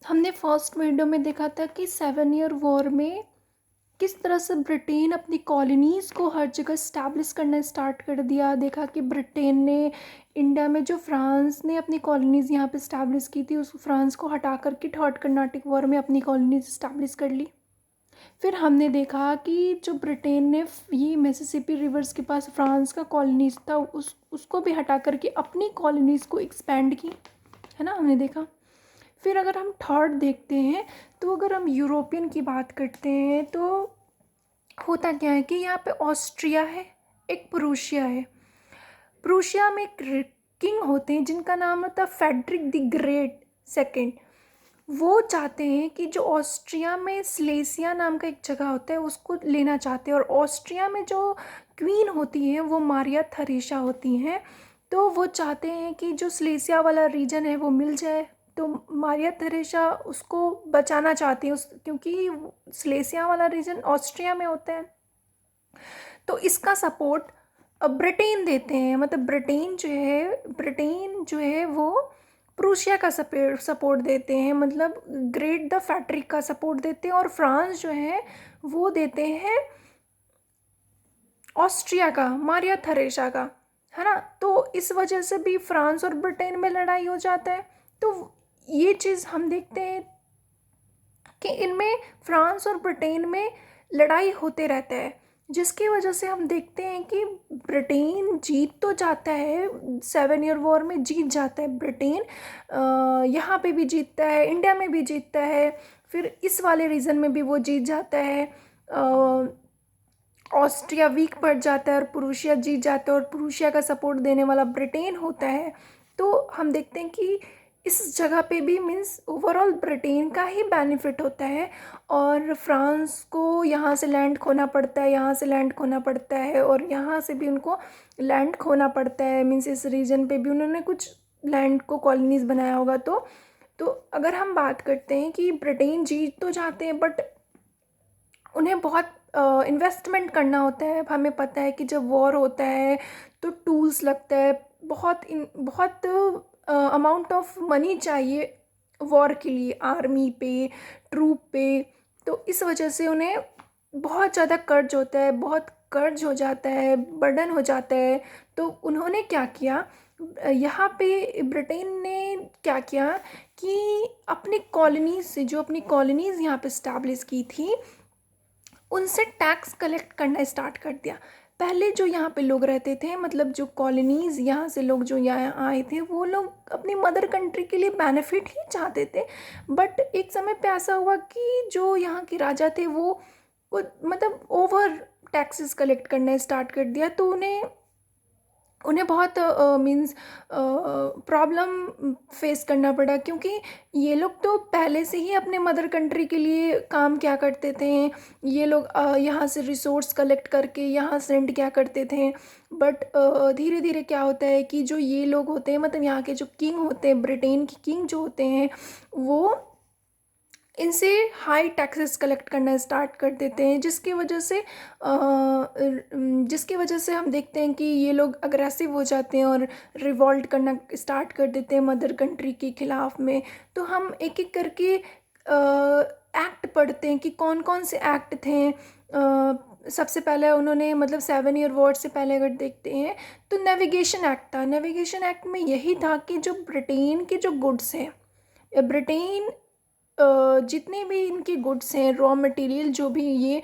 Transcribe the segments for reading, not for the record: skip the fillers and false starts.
हमने first video में देखा था कि 7 ईयर वॉर में किस तरह से ब्रिटेन अपनी कॉलोनीज़ को हर जगह स्टैब्लिश करना स्टार्ट कर दिया। देखा कि ब्रिटेन ने इंडिया में जो फ्रांस ने अपनी कॉलोनीज़ यहाँ पे स्टैब्लिश की थी, उस फ्रांस को हटा कर के थर्ड कर्नाटिक वॉर में अपनी कॉलोनीज़ स्टैब्लिश कर ली। फिर हमने देखा कि जो ब्रिटेन ने ये मिसिसिपी रिवर्स के पास फ्रांस का कॉलोनीज़ था उसको भी हटा करके अपनी कॉलोनीज़ को एक्सपेंड की, है ना, हमने देखा। फिर अगर हम थर्ड देखते हैं तो अगर हम यूरोपियन की बात करते हैं तो होता क्या है कि यहाँ पे ऑस्ट्रिया है, एक प्रूशिया है। प्रूशिया में एक किंग होते हैं जिनका नाम होता है फेडरिक द ग्रेट सेकेंड। वो चाहते हैं कि जो ऑस्ट्रिया में स्लेसिया नाम का एक जगह होता है उसको लेना चाहते हैं, और ऑस्ट्रिया में जो क्वीन होती हैं वो मारिया थरेसा होती हैं। तो वो चाहते हैं कि जो स्लेसिया वाला रीजन है वो मिल जाए। तो मारिया थरेसा उसको बचाना चाहती हैं क्योंकि स्लेसिया वाला रीजन ऑस्ट्रिया में होता है। तो इसका सपोर्ट ब्रिटेन देते हैं, मतलब ब्रिटेन जो है वो प्रूशिया का सपोर्ट देते हैं, मतलब ग्रेट द फैट्रिक का सपोर्ट देते हैं। और फ्रांस जो है वो देते हैं ऑस्ट्रिया का, मारिया थरेसा का, है ना। तो इस वजह से भी फ्रांस और ब्रिटेन में लड़ाई हो जाता है। तो ये चीज़ हम देखते हैं कि इनमें फ्रांस और ब्रिटेन में लड़ाई होते रहता है, जिसकी वजह से हम देखते हैं कि ब्रिटेन जीत तो जाता है, 7 ईयर वॉर में जीत जाता है ब्रिटेन। यहाँ पे भी जीतता है, इंडिया में भी जीतता है, फिर इस वाले रीजन में भी वो जीत जाता है। ऑस्ट्रिया वीक पड़ जाता है और प्रूशिया जीत जाता है, और प्रूशिया का सपोर्ट देने वाला ब्रिटेन होता है। तो हम देखते हैं कि इस जगह पे भी मीन्स ओवरऑल ब्रिटेन का ही बेनिफिट होता है, और फ्रांस को यहाँ से लैंड खोना पड़ता है, यहाँ से लैंड खोना पड़ता है, और यहाँ से भी उनको लैंड खोना पड़ता है। मीन्स इस रीजन पे भी उन्होंने कुछ लैंड को कॉलोनीज बनाया होगा। तो अगर हम बात करते हैं कि ब्रिटेन जीत तो जाते हैं, बट उन्हें बहुत इन्वेस्टमेंट करना होता है। अब हमें पता है कि जब वॉर होता है तो टूल्स लगता है, बहुत अमाउंट ऑफ मनी चाहिए वॉर के लिए, आर्मी पे, ट्रूप पे। तो इस वजह से उन्हें बहुत ज़्यादा कर्ज होता है, बहुत कर्ज हो जाता है, बर्डन हो जाता है। तो उन्होंने क्या किया, यहाँ पे ब्रिटेन ने क्या किया कि अपनी कॉलोनीज से, जो अपनी कॉलोनीज़ यहाँ पे स्टैब्लिश की थी, उनसे टैक्स कलेक्ट करना स्टार्ट कर दिया। पहले जो यहाँ पे लोग रहते थे, मतलब जो कॉलोनीज़ यहाँ से लोग जो यहाँ आए थे, वो लोग अपनी मदर कंट्री के लिए बेनिफिट ही चाहते थे। बट एक समय पे ऐसा हुआ कि जो यहाँ के राजा थे वो मतलब ओवर टैक्सेस कलेक्ट करना स्टार्ट कर दिया। तो उन्हें उन्हें बहुत मीन्स प्रॉब्लम फेस करना पड़ा, क्योंकि ये लोग तो पहले से ही अपने मदर कंट्री के लिए काम क्या करते थे। ये लोग यहाँ से रिसोर्स कलेक्ट करके यहाँ सेंड क्या करते थे। बट धीरे धीरे क्या होता है कि जो ये लोग होते हैं, मतलब यहाँ के जो किंग होते हैं, ब्रिटेन के किंग जो होते हैं, वो इनसे हाई टैक्सेस कलेक्ट करना स्टार्ट कर देते हैं, जिसकी वजह से हम देखते हैं कि ये लोग अग्रेसिव हो जाते हैं और रिवॉल्ट करना स्टार्ट कर देते हैं मदर कंट्री के ख़िलाफ़ में। तो हम एक एक करके एक्ट पढ़ते हैं कि कौन कौन से एक्ट थे। सबसे पहले उन्होंने, मतलब 7 ईयर वॉर से पहले अगर देखते हैं तो नेविगेशन एक्ट था। नेविगेशन एक्ट में यही था कि जो ब्रिटेन के जो गुड्स हैं, ब्रिटेन जितने भी इनके गुड्स हैं, रॉ मटेरियल जो भी ये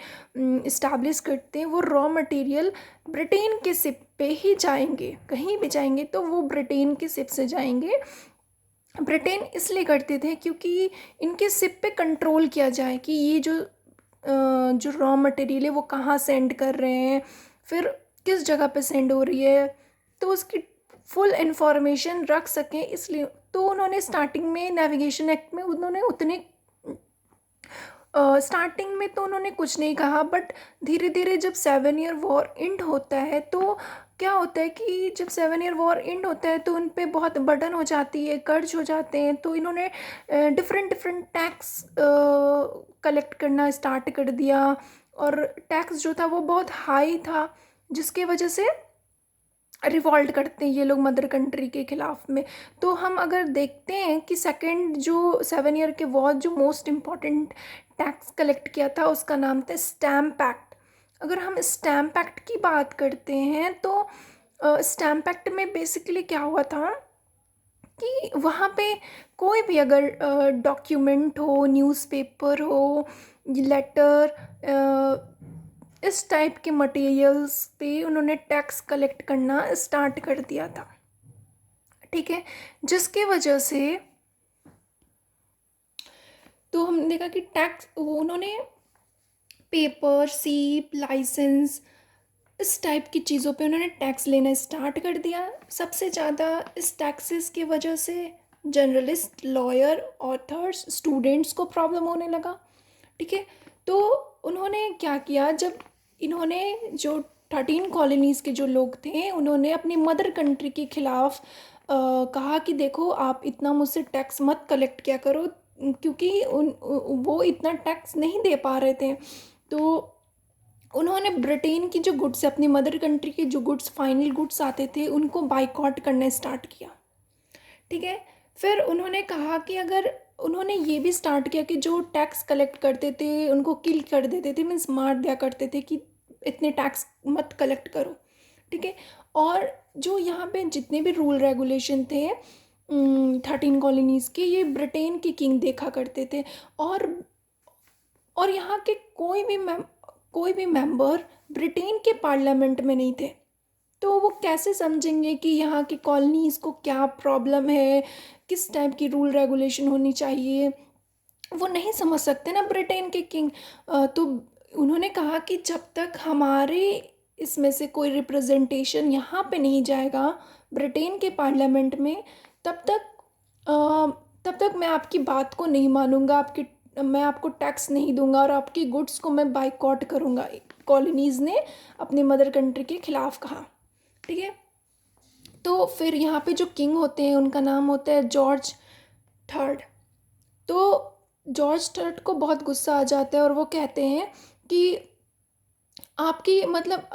इस्टेब्लिश करते हैं, वो रॉ मटेरियल ब्रिटेन के शिप पे ही जाएंगे। कहीं भी जाएंगे तो वो ब्रिटेन के शिप से जाएंगे। ब्रिटेन इसलिए करते थे क्योंकि इनके शिप पे कंट्रोल किया जाए कि ये जो रॉ मटेरियल है वो कहाँ सेंड कर रहे हैं, फिर किस जगह पे सेंड हो रही है, तो उसकी फुल इंफॉर्मेशन रख सकें। इसलिए तो उन्होंने स्टार्टिंग में नेविगेशन एक्ट में उन्होंने उतने स्टार्टिंग में तो उन्होंने कुछ नहीं कहा, बट धीरे धीरे जब 7 ईयर वॉर एंड होता है तो क्या होता है कि जब 7 ईयर वॉर एंड होता है तो उन पे बहुत बर्डन हो जाती है, कर्ज हो जाते हैं। तो इन्होंने डिफरेंट डिफरेंट टैक्स कलेक्ट करना स्टार्ट कर दिया, और टैक्स जो था वो बहुत हाई था, जिसकी वजह से रिवॉल्ट करते हैं ये लोग मदर कंट्री के ख़िलाफ़ में। तो हम अगर देखते हैं कि सेकंड जो 7 ईयर के वॉर जो मोस्ट इम्पॉर्टेंट टैक्स कलेक्ट किया था उसका नाम था स्टैम्प एक्ट। अगर हम स्टैम्प एक्ट की बात करते हैं तो स्टैम्प एक्ट में बेसिकली क्या हुआ था कि वहाँ पे कोई भी अगर डॉक्यूमेंट हो, न्यूज़पेपर हो, लेटर, इस टाइप के मटेरियल्स पे उन्होंने टैक्स कलेक्ट करना स्टार्ट कर दिया था। ठीक है, जिसके वजह से तो हमने देखा कि टैक्स वो उन्होंने पेपर, सीप, लाइसेंस, इस टाइप की चीज़ों पे उन्होंने टैक्स लेना स्टार्ट कर दिया। सबसे ज़्यादा इस टैक्सेस की वजह से जर्नलिस्ट, लॉयर, ऑथर्स, स्टूडेंट्स को प्रॉब्लम होने लगा। ठीक है, तो उन्होंने क्या किया, जब इन्होंने जो 13 कॉलोनीज़ के जो लोग थे उन्होंने अपनी मदर कंट्री के ख़िलाफ़ कहा कि देखो आप इतना मुझसे टैक्स मत कलेक्ट किया करो, क्योंकि वो इतना टैक्स नहीं दे पा रहे थे। तो उन्होंने ब्रिटेन की जो गुड्स अपनी मदर कंट्री के जो गुड्स, फाइनल गुड्स आते थे, उनको बाइकॉट करना स्टार्ट किया। ठीक है, फिर उन्होंने कहा कि अगर उन्होंने ये भी स्टार्ट किया कि जो टैक्स कलेक्ट करते थे उनको किल कर देते थे, मीन्स मार दिया करते थे कि इतने टैक्स मत कलेक्ट करो। ठीक है, और जो यहाँ पे जितने भी रूल रेगुलेशन थे 13 कॉलोनीज़ के, ये ब्रिटेन के किंग देखा करते थे। और यहाँ के कोई भी मेंबर ब्रिटेन के पार्लियामेंट में नहीं थे। तो वो कैसे समझेंगे कि यहाँ की कॉलोनीज़ को क्या प्रॉब्लम है, किस टाइप की रूल रेगुलेशन होनी चाहिए, वो नहीं समझ सकते ना ब्रिटेन के किंग। तो उन्होंने कहा कि जब तक हमारे इसमें से कोई रिप्रेजेंटेशन यहाँ पे नहीं जाएगा ब्रिटेन के पार्लियामेंट में, तब तक तब तक मैं आपकी बात को नहीं मानूंगा, मैं आपको टैक्स नहीं दूंगा और आपकी गुड्स को मैं बाइकॉट करूंगा। कॉलोनीज़ ने अपने मदर कंट्री के ख़िलाफ़ कहा। ठीक है, तो फिर यहाँ पे जो किंग होते हैं उनका नाम होता है जॉर्ज थर्ड। तो जॉर्ज थर्ड को बहुत गुस्सा आ जाता है और वो कहते हैं कि आपकी मतलब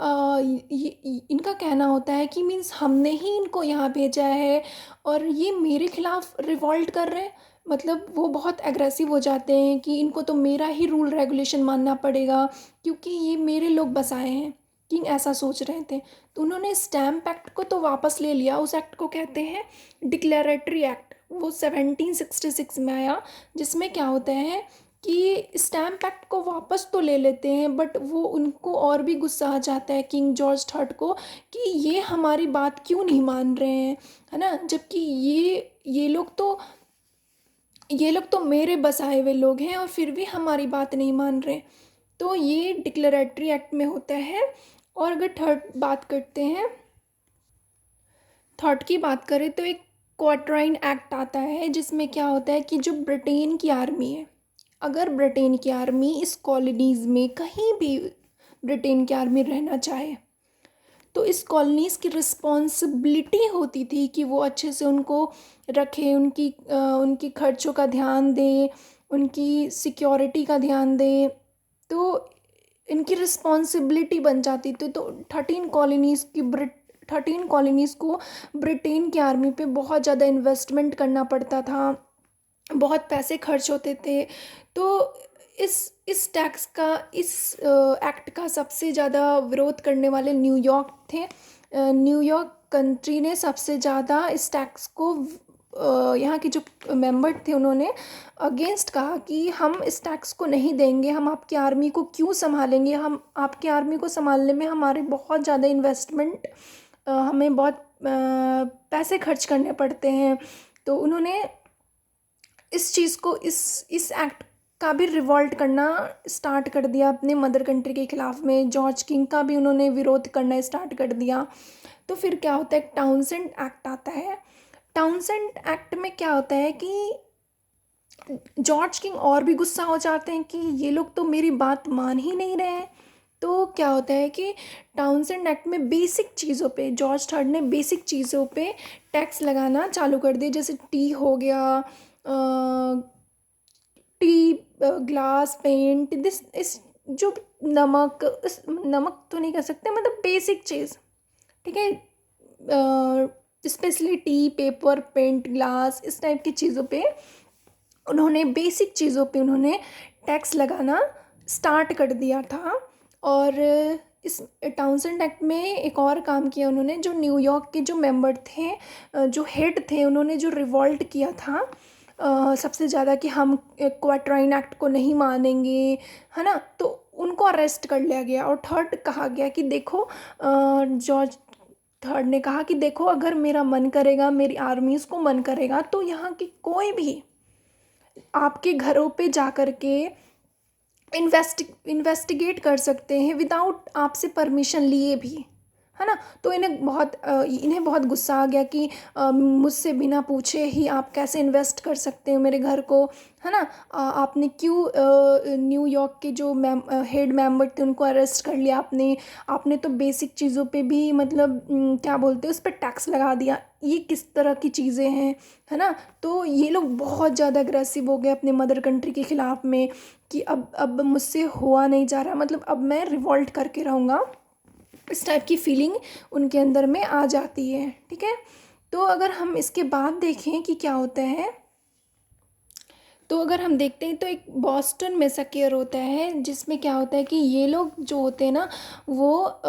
इनका कहना होता है कि मीन्स हमने ही इनको यहाँ भेजा है और ये मेरे खिलाफ रिवॉल्ट कर रहे हैं। मतलब वो बहुत एग्रेसिव हो जाते हैं कि इनको तो मेरा ही रूल रेगुलेशन मानना पड़ेगा क्योंकि ये मेरे लोग बसाए हैं। किंग ऐसा सोच रहे थे, तो उन्होंने स्टैम्प एक्ट को तो वापस ले लिया। उस एक्ट को कहते हैं डिक्लेरेटरी एक्ट, वो 1766 में आया, जिसमें क्या होता है कि स्टैम्प एक्ट को वापस तो ले लेते हैं बट वो उनको और भी गुस्सा आ जाता है किंग जॉर्ज थर्ड को कि ये हमारी बात क्यों नहीं मान रहे हैं, है ना, जबकि ये लोग तो मेरे बसाए हुए लोग हैं और फिर भी हमारी बात नहीं मान रहे। तो ये डिक्लेरेटरी एक्ट में होता है। और अगर थर्ड की बात करें तो एक क्वार्टराइन एक्ट आता है, जिसमें क्या होता है कि जो ब्रिटेन की आर्मी है, अगर ब्रिटेन की आर्मी इस कॉलोनीज़ में कहीं भी ब्रिटेन की आर्मी रहना चाहे तो इस कॉलोनीज़ की रिस्पॉन्सिबिलिटी होती थी कि वो अच्छे से उनको रखें, उनकी खर्चों का ध्यान दें, उनकी सिक्योरिटी का ध्यान दें। तो इनकी रिस्पॉन्सिबिलिटी बन जाती थी। तो 13 कॉलोनीज़ को ब्रिटेन की आर्मी पे बहुत ज़्यादा इन्वेस्टमेंट करना पड़ता था, बहुत पैसे खर्च होते थे। तो इस टैक्स का इस एक्ट का सबसे ज़्यादा विरोध करने वाले न्यूयॉर्क थे। न्यूयॉर्क कंट्री ने सबसे ज़्यादा इस टैक्स को यहाँ के जो मेंबर थे उन्होंने अगेंस्ट कहा कि हम इस टैक्स को नहीं देंगे, हम आपकी आर्मी को क्यों संभालेंगे, हम आपकी आर्मी को संभालने में हमारे बहुत ज़्यादा इन्वेस्टमेंट, हमें बहुत पैसे खर्च करने पड़ते हैं। तो उन्होंने इस चीज़ को इस एक्ट का भी रिवॉल्ट करना स्टार्ट कर दिया अपने मदर कंट्री के ख़िलाफ़ में। जॉर्ज किंग का भी उन्होंने विरोध करना स्टार्ट कर दिया। तो फिर क्या होता है, टाउनसेंड एक्ट आता है। टाउनसेंड एक्ट में क्या होता है कि जॉर्ज किंग और भी गुस्सा हो जाते हैं कि ये लोग तो मेरी बात मान ही नहीं रहे हैं। तो क्या होता है कि टाउनसेंड एक्ट में बेसिक चीज़ों पे जॉर्ज थर्ड ने बेसिक चीज़ों पे टैक्स लगाना चालू कर दिए, जैसे टी हो गया, टी, ग्लास, पेंट, दिस इस जो नमक तो नहीं कह सकते, मतलब बेसिक चीज़। ठीक है, specially tea, paper, paint, glass, इस टाइप की चीज़ों पे उन्होंने, बेसिक चीज़ों पे उन्होंने टैक्स लगाना स्टार्ट कर दिया था। और इस टाउनसेंड एक्ट में एक और काम किया उन्होंने, जो न्यूयॉर्क के जो मेंबर थे, जो हेड थे, उन्होंने जो रिवॉल्ट किया था सबसे ज़्यादा कि हम क्वार्टाइन एक्ट को नहीं मानेंगे, है ना, तो उनको अरेस्ट कर लिया गया। और थर्ड कहा गया कि देखो, जॉर्ज थर्ड ने कहा कि देखो, अगर मेरा मन करेगा, मेरी आर्मीज़ को मन करेगा, तो यहाँ की कोई भी आपके घरों पे जा कर के इन्वेस्टिगेट कर सकते हैं विदाउट आपसे परमिशन लिए भी, है ना। तो इन्हें बहुत गुस्सा आ गया कि मुझसे बिना पूछे ही आप कैसे इन्वेस्ट कर सकते हो मेरे घर को, है ना। आपने क्यों न्यूयॉर्क के जो हेड मेंबर थे उनको अरेस्ट कर लिया आपने तो बेसिक चीज़ों पे भी मतलब क्या बोलते हैं, उस पर टैक्स लगा दिया। ये किस तरह की चीज़ें हैं, है ना। तो ये लोग बहुत ज़्यादा अग्रेसिव हो गए अपने मदर कंट्री के ख़िलाफ़ में कि अब मुझसे हुआ नहीं जा रहा, मतलब अब मैं रिवॉल्ट करके रहूँगा, इस टाइप की फीलिंग उनके अंदर में आ जाती है। ठीक है, तो अगर हम इसके बाद देखें कि क्या होता है, तो अगर हम देखते हैं तो एक बॉस्टन मैसेकर होता है, जिसमें क्या होता है कि ये लोग जो होते हैं ना, वो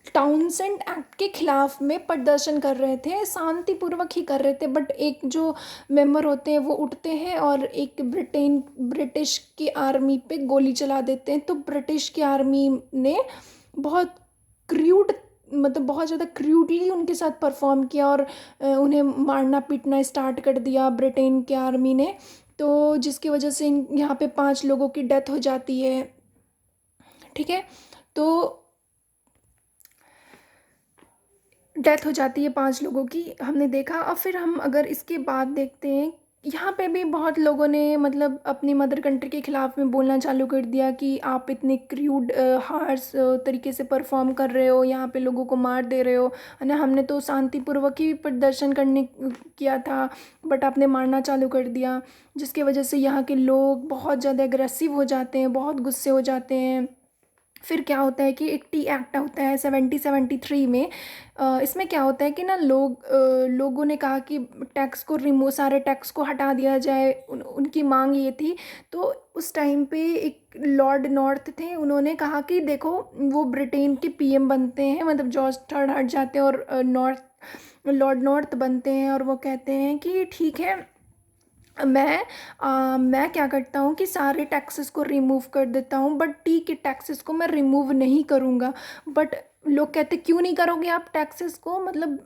टाउनसेंड एक्ट के खिलाफ में प्रदर्शन कर रहे थे, शांतिपूर्वक ही कर रहे थे, बट एक जो मेंबर होते हैं वो उठते हैं और एक ब्रिटिश की आर्मी पे गोली चला देते हैं। तो ब्रिटिश की आर्मी ने बहुत क्रूड, मतलब बहुत ज़्यादा क्रूडली उनके साथ परफॉर्म किया और उन्हें मारना पीटना स्टार्ट कर दिया ब्रिटेन की आर्मी ने। तो जिसकी वजह से यहाँ पे 5 लोगों की डेथ हो जाती है। ठीक है, तो डेथ हो जाती है 5 लोगों की, हमने देखा। और फिर हम अगर इसके बाद देखते हैं, यहाँ पे भी बहुत लोगों ने मतलब अपनी मदर कंट्री के ख़िलाफ़ में बोलना चालू कर दिया कि आप इतने क्रूड हार्श तरीके से परफॉर्म कर रहे हो, यहाँ पे लोगों को मार दे रहे हो, है ना। हमने तो शांतिपूर्वक ही प्रदर्शन करने किया था, बट आपने मारना चालू कर दिया, जिसकी वजह से यहाँ के लोग बहुत ज़्यादा एग्रेसिव हो जाते हैं, बहुत गुस्से हो जाते हैं। फिर क्या होता है कि एक टी एक्ट होता है 1773 में। इसमें क्या होता है कि ना लोगों ने कहा कि सारे टैक्स को हटा दिया जाए, उनकी मांग ये थी। तो उस टाइम पे एक लॉर्ड नॉर्थ थे, उन्होंने कहा कि देखो, वो ब्रिटेन के पीएम बनते हैं, मतलब जॉर्ज थर्ड हट जाते हैं और लॉर्ड नॉर्थ बनते हैं, और वो कहते हैं कि ठीक है, मैं क्या करता हूँ कि सारे टैक्सेस को रिमूव कर देता हूँ, बट टी के टैक्सेस को मैं रिमूव नहीं करूँगा। बट लोग कहते क्यों नहीं करोगे आप टैक्सेस को, मतलब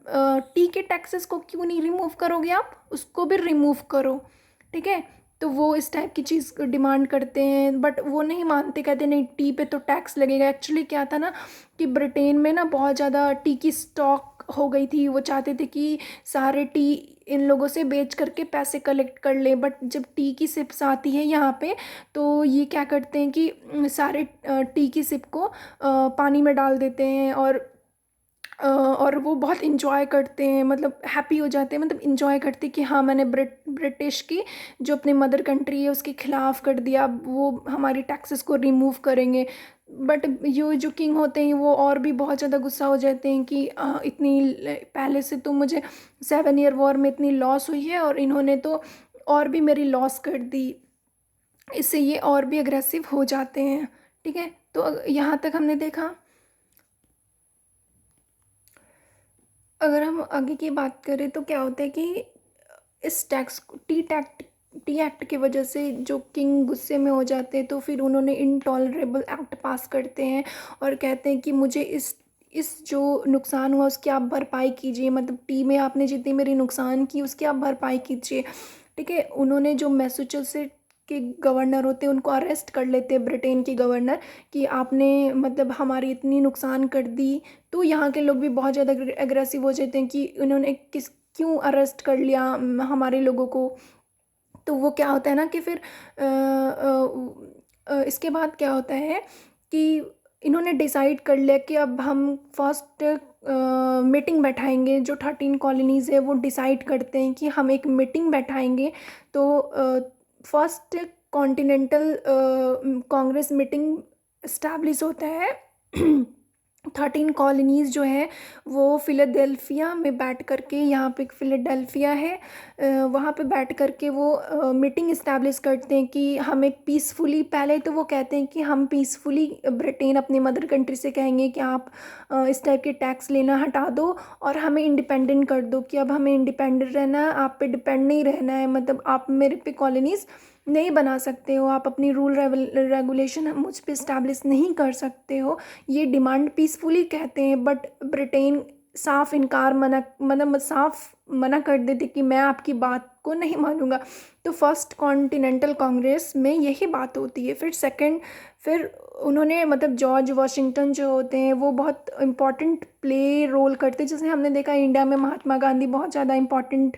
टी के टैक्सेस को क्यों नहीं रिमूव करोगे आप, उसको भी रिमूव करो। ठीक है, तो वो इस टाइप की चीज़ को डिमांड करते हैं, बट वो नहीं मानते, कहते नहीं, टी पे तो टैक्स लगेगा। एक्चुअली क्या था ना कि ब्रिटेन में ना बहुत ज़्यादा टी की स्टॉक हो गई थी, वो चाहते थे कि सारे टी इन लोगों से बेच करके पैसे कलेक्ट कर ले। बट जब टी की सिप्स आती है यहाँ पे, तो ये क्या करते हैं कि सारे टी की सिप को पानी में डाल देते हैं, और वो बहुत इन्जॉय करते हैं, मतलब हैप्पी हो जाते हैं, मतलब इन्जॉय करते हैं कि हाँ, मैंने ब्रिटिश की जो अपनी मदर कंट्री है उसके ख़िलाफ़ कर दिया, अब वो हमारी टैक्सेस को रिमूव करेंगे। बट ये जो किंग होते हैं वो और भी बहुत ज़्यादा गुस्सा हो जाते हैं कि पहले से तो मुझे 7 ईयर वॉर में इतनी लॉस हुई है, और इन्होंने तो और भी मेरी लॉस कर दी, इससे ये और भी अग्रेसिव हो जाते हैं। ठीक है, तो यहाँ तक हमने देखा। अगर हम आगे की बात करें तो क्या होता है कि इस टी एक्ट की वजह से जो किंग गुस्से में हो जाते हैं, तो फिर उन्होंने इनटॉलरेबल एक्ट पास करते हैं और कहते हैं कि मुझे इस जो नुकसान हुआ उसकी आप भरपाई कीजिए, मतलब टी में आपने जितनी मेरी नुकसान की उसकी आप भरपाई कीजिए। ठीक है, उन्होंने जो मैसेच्यूसेट्स के गवर्नर होते हैं उनको अरेस्ट कर लेते हैं, ब्रिटेन के गवर्नर, कि आपने मतलब हमारी इतनी नुकसान कर दी। तो यहाँ के लोग भी बहुत ज़्यादा एग्रेसिव हो जाते हैं कि उन्होंने क्यों अरेस्ट कर लिया हमारे लोगों को। तो वो क्या होता है ना कि फिर इसके बाद क्या होता है कि इन्होंने डिसाइड कर लिया कि अब हम फर्स्ट मीटिंग बैठाएंगे, जो 13 कॉलोनीज़ है वो डिसाइड करते हैं कि हम एक मीटिंग बैठाएंगे। तो first continental Congress meeting establish होता है 13 कॉलोनीज़ जो हैं वो फ़िलाडेल्फ़िया में बैठ कर के, यहाँ पे एक फ़िलाडेल्फ़िया है, वहाँ पे बैठ कर के वो मीटिंग इस्टेब्लिश करते हैं कि हम एक पीसफुली, पहले तो वो कहते हैं कि हम पीसफुली ब्रिटेन अपनी मदर कंट्री से कहेंगे कि आप इस टाइप के टैक्स लेना हटा दो और हमें इंडिपेंडेंट कर दो, कि अब हमें इंडिपेंडेंट रहना है, आप पे डिपेंड नहीं रहना है, मतलब आप मेरे पे कॉलोनीज़ नहीं बना सकते हो, आप अपनी रूल रेगुलेशन मुझ पे इस्टेब्लिश नहीं कर सकते हो। ये डिमांड पीसफुली कहते हैं, बट ब्रिटेन साफ इनकार, मना, मतलब साफ मना कर देते कि मैं आपकी बात को नहीं मानूंगा। तो फर्स्ट कॉन्टिनेंटल कांग्रेस में यही बात होती है। फिर उन्होंने, मतलब जॉर्ज वाशिंगटन जो होते हैं वो बहुत इम्पॉर्टेंट प्ले रोल करते हैं, जैसे हमने देखा इंडिया में महात्मा गांधी बहुत ज़्यादा इम्पॉर्टेंट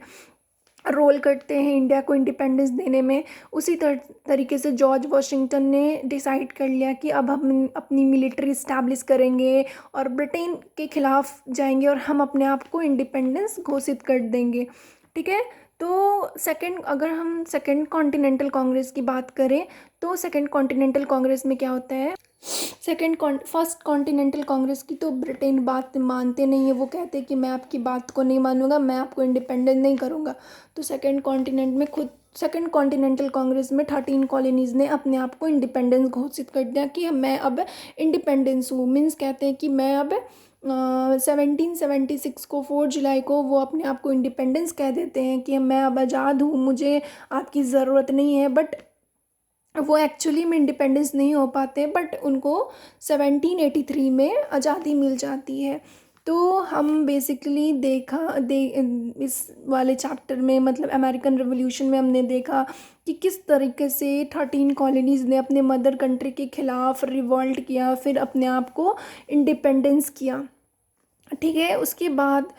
रोल करते हैं इंडिया को इंडिपेंडेंस देने में। उसी तरीके से जॉर्ज वाशिंगटन ने डिसाइड कर लिया कि अब हम अपनी मिलिट्री इस्टेब्लिश करेंगे और ब्रिटेन के ख़िलाफ़ जाएंगे और हम अपने आप को इंडिपेंडेंस घोषित कर देंगे। ठीक है। तो अगर हम सेकेंड कॉन्टिनेंटल कांग्रेस की बात करें तो सेकेंड कॉन्टिनेंटल कांग्रेस में क्या होता है, फर्स्ट कॉन्टिनेंटल कांग्रेस की तो ब्रिटेन बात मानते नहीं है, वो कहते हैं कि मैं आपकी बात को नहीं मानूंगा, मैं आपको इंडिपेंडेंट नहीं करूंगा। तो सेकेंड कॉन्टिनेंटल कांग्रेस में 13 कॉलोनीज़ ने अपने आप को इंडिपेंडेंस घोषित कर दिया कि मैं अब इंडिपेंडेंस हूँ। मीन्स कहते हैं कि मैं अब 1776 को 4 जुलाई को वो अपने आप को इंडिपेंडेंस कह देते हैं कि मैं अब आज़ाद हूँ, मुझे आपकी ज़रूरत नहीं है। बट वो एक्चुअली में इंडिपेंडेंस नहीं हो पाते, बट उनको 1783 में आज़ादी मिल जाती है। तो हम बेसिकली इस वाले चैप्टर में, मतलब अमेरिकन रिवॉल्यूशन में हमने देखा कि किस तरीके से 13 कॉलोनीज़ ने अपने मदर कंट्री के ख़िलाफ़ रिवॉल्ट किया, फिर अपने आप को इंडिपेंडेंस किया। ठीक है। उसके बाद